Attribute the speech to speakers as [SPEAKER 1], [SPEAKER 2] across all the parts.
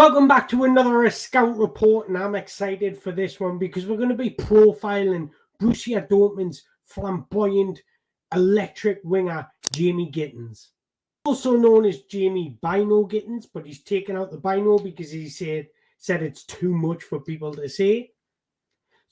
[SPEAKER 1] Welcome back to another Scout Report, and I'm excited for this one because we're going to be profiling Bourussia Dortmund's flamboyant electric winger, Jamie Gittens. Also known as Jamie Bino Gittens, but he's taken out the Bino because he said it's too much for people to say.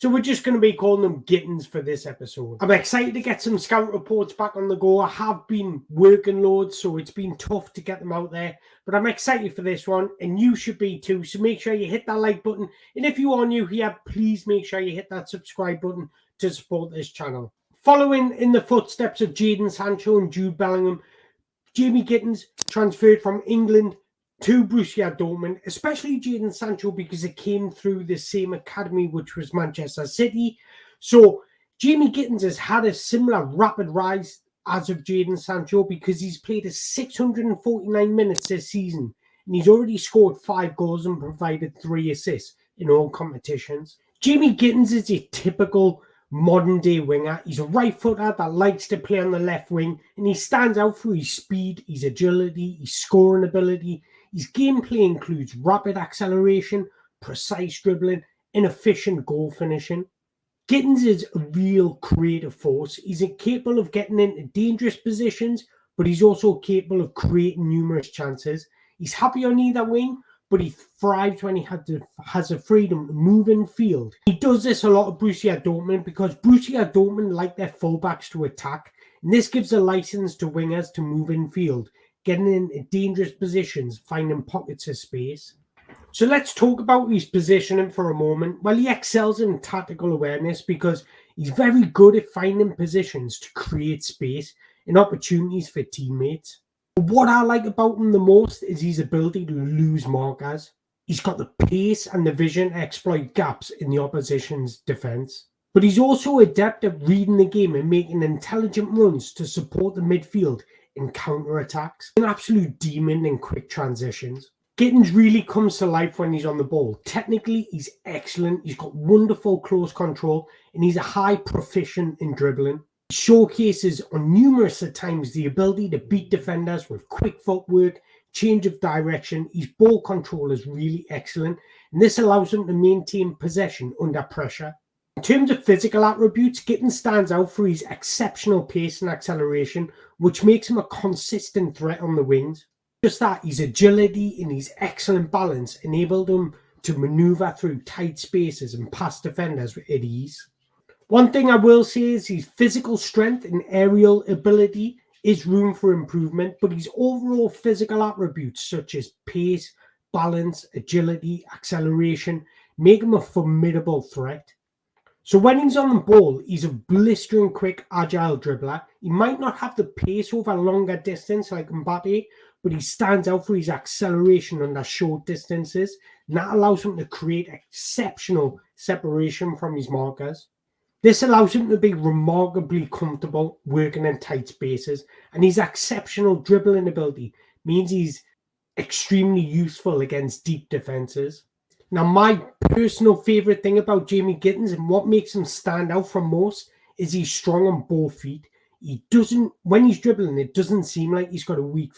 [SPEAKER 1] So we're just going to be calling them Gittens for this episode. I'm excited to get some Scout Reports back on the go. I have been working loads, so it's been tough to get them out there. But I'm excited for this one, and you should be too. So make sure you hit that like button. And if you are new here, please make sure you hit that subscribe button to support this channel. Following in the footsteps of Jadon, Sancho and Jude Bellingham, Jamie Gittens transferred from England to Bourussia Dortmund, especially Jadon Sancho because it came through the same academy, which was Manchester City. So Jamie Gittens has had a similar rapid rise as of Jadon Sancho because he's played 649 minutes this season and he's already scored 5 goals and provided 3 assists in all competitions. Jamie Gittens is a typical modern day winger. He's a right footer that likes to play on the left wing, and he stands out for his speed, his agility, his scoring ability. His gameplay includes rapid acceleration, precise dribbling, and efficient goal finishing. Gittens is a real creative force. He's capable of getting into dangerous positions, but he's also capable of creating numerous chances. He's happy on either wing, but he thrives when he has the freedom to move in field. He does this a lot at Bourussia Dortmund because Bourussia Dortmund like their fullbacks to attack, and this gives a license to wingers to move in field, getting into dangerous positions, finding pockets of space. So let's talk about his positioning for a moment. Well, he excels in tactical awareness because he's very good at finding positions to create space and opportunities for teammates. What I like about him the most is his ability to lose markers. He's got the pace and the vision to exploit gaps in the opposition's defence. But he's also adept at reading the game and making intelligent runs to support the midfield in counter-attacks. An absolute demon in quick transitions. Gittens really comes to life when he's on the ball. Technically, he's excellent. He's got wonderful close control and he's a high proficient in dribbling. He showcases on numerous times the ability to beat defenders with quick footwork, change of direction. His ball control is really excellent, and this allows him to maintain possession under pressure. In terms of physical attributes, Gittens stands out for his exceptional pace and acceleration, which makes him a consistent threat on the wings. Just that, his agility and his excellent balance enabled him to manoeuvre through tight spaces and pass defenders at ease. One thing I will say is his physical strength and aerial ability is room for improvement, but his overall physical attributes such as pace, balance, agility, acceleration make him a formidable threat. So when he's on the ball, he's a blistering quick, agile dribbler. He might not have the pace over longer distance like Mbappe, but he stands out for his acceleration under short distances, and that allows him to create exceptional separation from his markers. This allows him to be remarkably comfortable working in tight spaces, and his exceptional dribbling ability means he's extremely useful against deep defenses. Now, my personal favourite thing about Jamie Gittens and what makes him stand out from most is he's strong on both feet. When he's dribbling, it doesn't seem like he's got a weak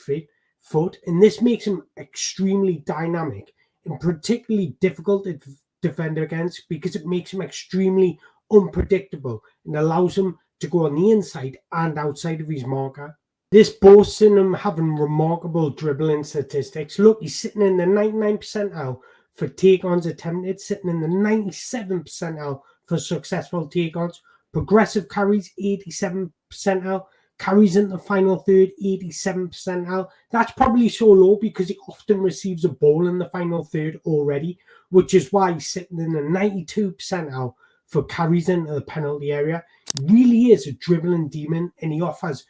[SPEAKER 1] foot, and this makes him extremely dynamic and particularly difficult to defend against because it makes him extremely unpredictable and allows him to go on the inside and outside of his marker. This boasts in him having remarkable dribbling statistics. Look, he's sitting in the 99th percentile for take-ons attempted, sitting in the 97th percentile for successful take-ons, progressive carries 87th percentile, carries in the final third 87th percentile. That's probably so low because he often receives a ball in the final third already, which is why he's sitting in the 92th percentile for carries into the penalty area. He really is a dribbling demon, and he offers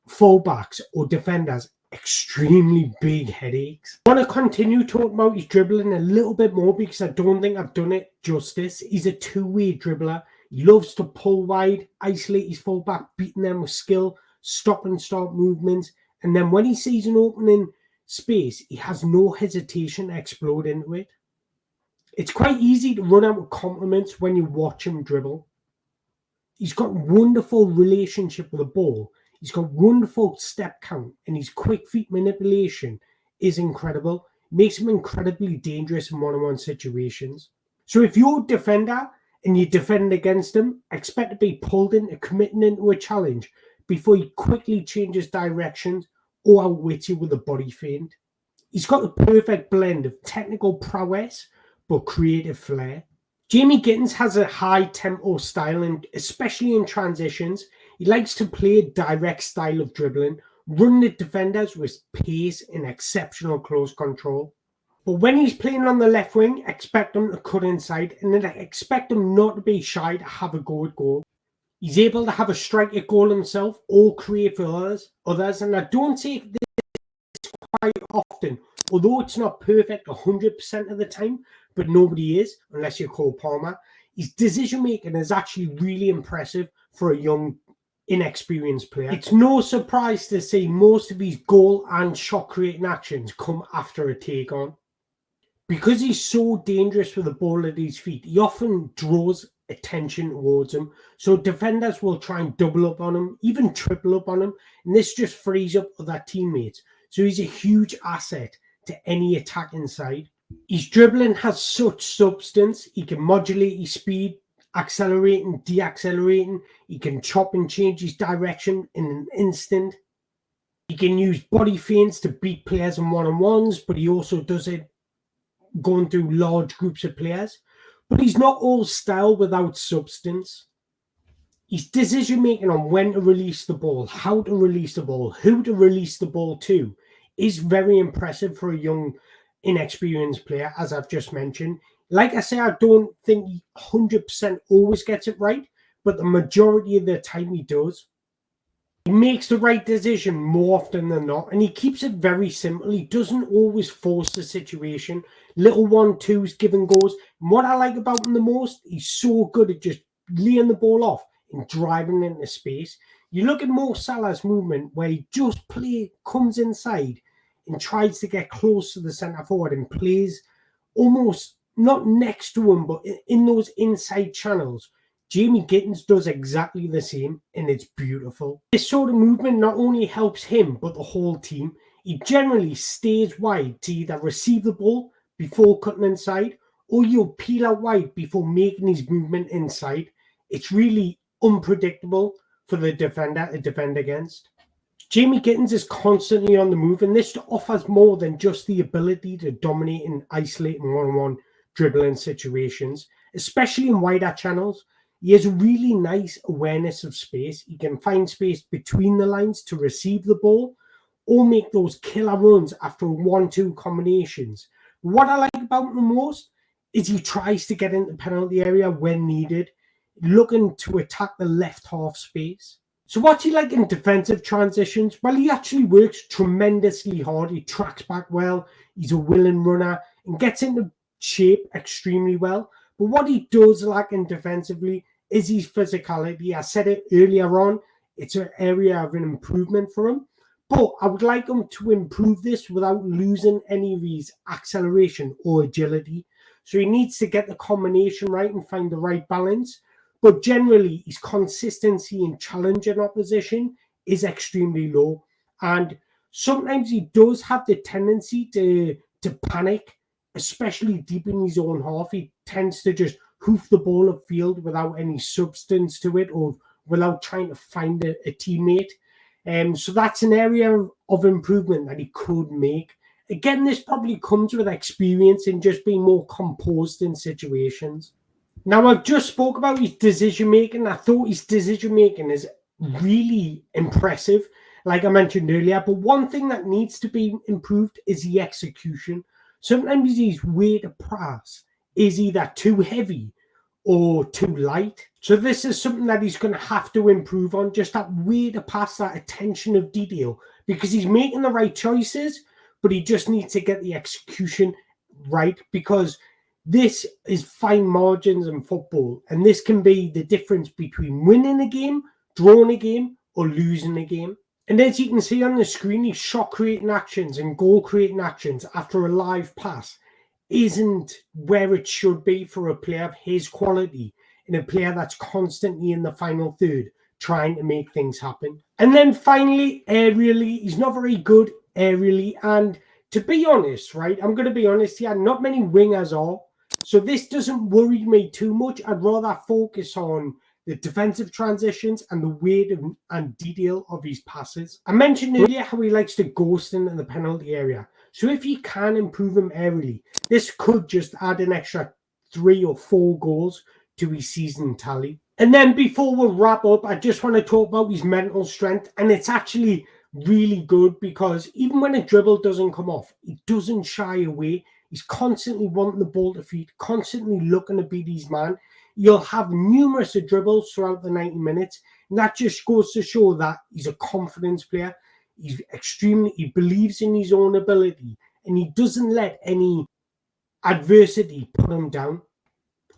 [SPEAKER 1] fullbacks or defenders extremely big headaches. I want to continue talking about his dribbling a little bit more because I don't think I've done it justice. He's a two-way dribbler. He loves to pull wide, isolate his fullback, beating them with skill, stop and start movements, and then when he sees an opening space, he has no hesitation to explode into it. It's quite easy to run out of compliments when you watch him dribble. He's got wonderful relationship with the ball. He's got wonderful step count, and his quick feet manipulation is incredible. makes him incredibly dangerous in one-on-one situations. So if you're a defender and you defend against him, expect to be pulled into committing into a challenge before he quickly changes directions or outwits you with a body feint. He's got the perfect blend of technical prowess but creative flair. Jamie Gittens has a high tempo style, and especially in transitions, he likes to play a direct style of dribbling, running at defenders with pace and exceptional close control. But when he's playing on the left wing, expect him to cut inside, and then expect him not to be shy to have a go at goal. He's able to have a strike at goal himself or create for others, and I don't say this quite often, although it's not perfect 100% of the time, but nobody is, unless you're Cole Palmer. His decision-making is actually really impressive for a young, inexperienced player. It's no surprise to see most of his goal and shot-creating actions come after a take-on. Because he's so dangerous with the ball at his feet, he often draws attention towards him. So defenders will try and double up on him, even triple up on him, and this just frees up other teammates. So he's a huge asset to any attacking side. His dribbling has such substance. He can modulate his speed, accelerating, deaccelerating. He can chop and change his direction in an instant. He can use body feints to beat players in one-on-ones, but he also does it going through large groups of players. But he's not all style without substance. His decision-making on when to release the ball, how to release the ball, who to release the ball to is very impressive for a young, inexperienced player, as I've just mentioned. Like I say, I don't think he 100% always gets it right, but the majority of the time he does. He makes the right decision more often than not, and he keeps it very simple. He doesn't always force the situation. Little 1-2s, give and goes. And what I like about him the most, he's so good at just laying the ball off and driving into space. You look at Mo Salah's movement where he just comes inside and tries to get close to the centre forward and plays almost not next to him, but in those inside channels. Jamie Gittens does exactly the same, and it's beautiful. This sort of movement not only helps him, but the whole team. He generally stays wide to either receive the ball before cutting inside, or you'll peel out wide before making his movement inside. It's really unpredictable for the defender to defend against. Jamie Gittens is constantly on the move, and this offers more than just the ability to dominate and isolate in one-on-one dribbling situations, especially in wider channels. He has a really nice awareness of space. He can find space between the lines to receive the ball or make those killer runs after 1-2 combinations. What I like about him the most is he tries to get into the penalty area when needed, looking to attack the left half space. So what's he like in defensive transitions? Well, he actually works tremendously hard. He tracks back well. He's a willing runner and gets into shape extremely well. But what he does lack in defensively is his physicality. I said it earlier on, it's an area of an improvement for him. But I would like him to improve this without losing any of his acceleration or agility. So he needs to get the combination right and find the right balance. But generally, his consistency in challenging opposition is extremely low. And sometimes he does have the tendency to panic, especially deep in his own half. He tends to just hoof the ball upfield without any substance to it or without trying to find a teammate. So that's an area of improvement that he could make. Again, this probably comes with experience in just being more composed in situations. Now, I've just spoke about his decision-making. I thought his decision-making is really impressive, like I mentioned earlier. But one thing that needs to be improved is the execution. Sometimes his weight of pass is either too heavy or too light. So this is something that he's going to have to improve on, just that weight of pass, that attention of detail, because he's making the right choices, but he just needs to get the execution right, because this is fine margins in football, and this can be the difference between winning a game, drawing a game, or losing a game. And as you can see on the screen, his shot-creating actions and goal-creating actions after a live pass isn't where it should be for a player of his quality and a player that's constantly in the final third trying to make things happen. And then finally, aerially, he's not very good aerially, and To be honest, right, I'm going to be honest here, not many wingers are. So this doesn't worry me too much. I'd rather focus on the defensive transitions and the weight and detail of his passes. I mentioned earlier how he likes to ghost into the penalty area. So if you can improve him early, this could just add an extra 3 or 4 goals to his season tally. And then before we wrap up, I just want to talk about his mental strength. And it's actually really good because even when a dribble doesn't come off, he doesn't shy away. He's constantly wanting the ball to feet, constantly looking to beat his man. You'll have numerous dribbles throughout the 90 minutes. And that just goes to show that he's a confidence player. He believes in his own ability, and he doesn't let any adversity put him down.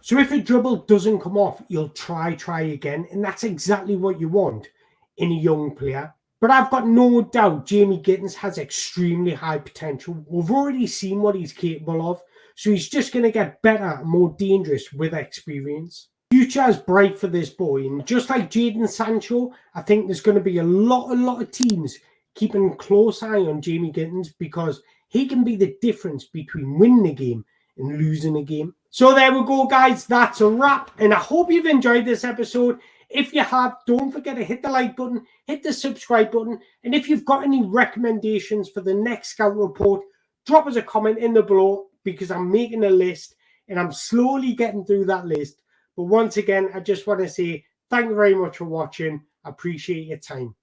[SPEAKER 1] So if a dribble doesn't come off, you'll try again. And that's exactly what you want in a young player. But I've got no doubt Jamie Gittens has extremely high potential. We've already seen what he's capable of. So he's just going to get better and more dangerous with experience. Future is bright for this boy. And just like Jadon Sancho, I think there's going to be a lot of teams keeping a close eye on Jamie Gittens because he can be the difference between winning a game and losing a game. So there we go, guys. That's a wrap. And I hope you've enjoyed this episode. If you have, don't forget to hit the like button, hit the subscribe button. And if you've got any recommendations for the next Scout Report, drop us a comment in the below because I'm making a list and I'm slowly getting through that list. But once again, I just want to say thank you very much for watching. I appreciate your time.